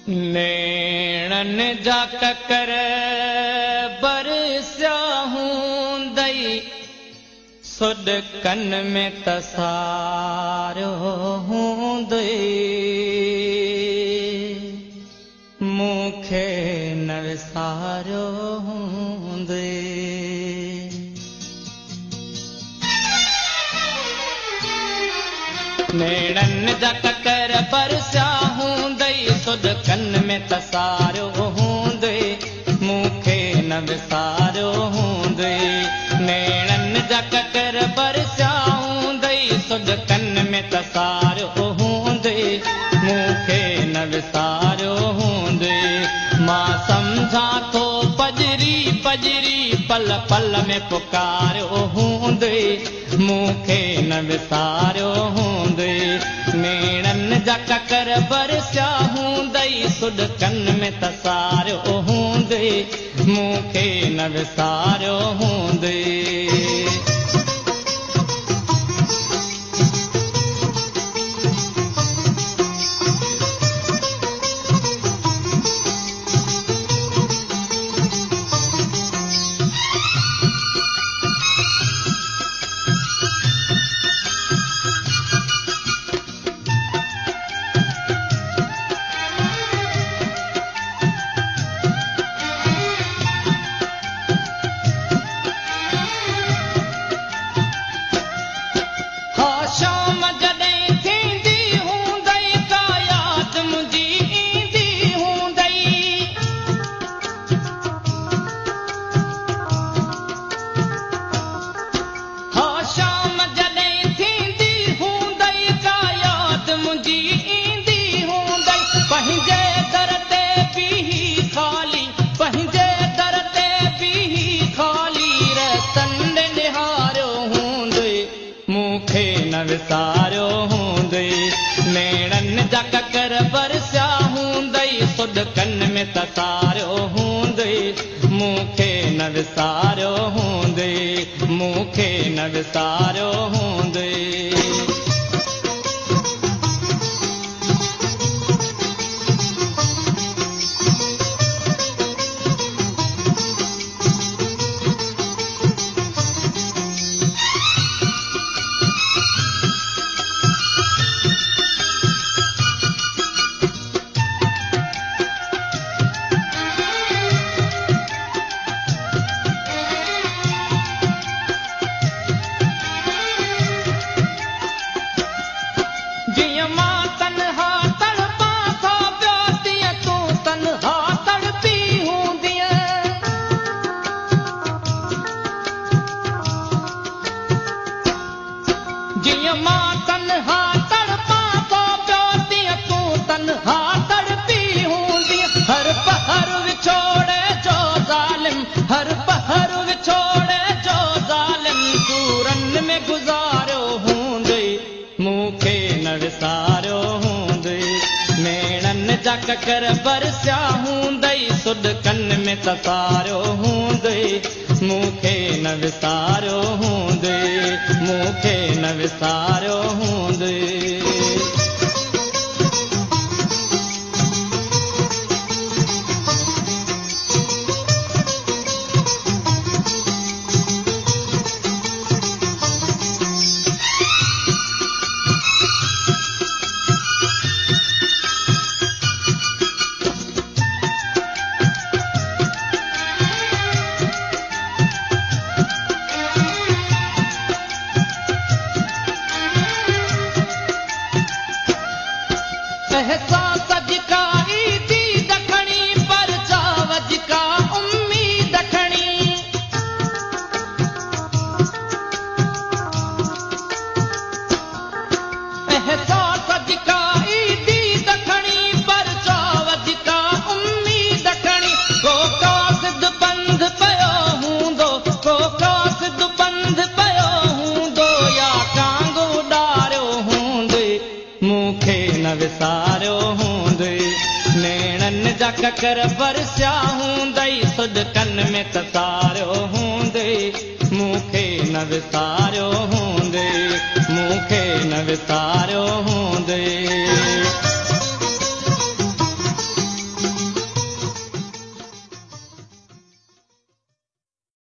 नेणन जा ककर बरसिया हूंदई सुॾकन में तसारो हूंदई मूंखे न विसारो हूंदई नेणन जा ककर बरसिया हूंदई सुॾकन में तसारो हूंदई मूंखे न विसारो हूंदई नेणन जा ककर बरसिया हूंदई सुॾकन में तसारो हूंदई मूंखे न विसारो हूंदई मां सम्झां थो पजरी पजरी पल पल में पुकारो हूंदई मूंखे न विसारो हूंदई नेणन जा ककर बरसिया हूंदई सुॾकन में तसारो हूंदई मूंखे न विसारो हूंदई विसारो हूंदई नेणन जा ककर बरसिया हूंदई सुॾकन में तसारो हूंदई मूंखे न विसारो हूंदई मूंखे न विसारो हूंदई हर पहर विछोड़े जो ज़ालिम सूरन में गुज़ारो हूंदई मूंखे न विसारो हूंदई नेणन जा ककर बरसिया हूंदई सुॾकन में तसारो हूंदई मूंखे न विसारो हूंदई मूंखे न विसारो हूंदई विसारो हूंदई नेणन जा ककर बरसिया हूंदई सुॾकन में तसारो हूंदई मूंखे न विसारो हूंदई मूंखे न विसारो हूंदई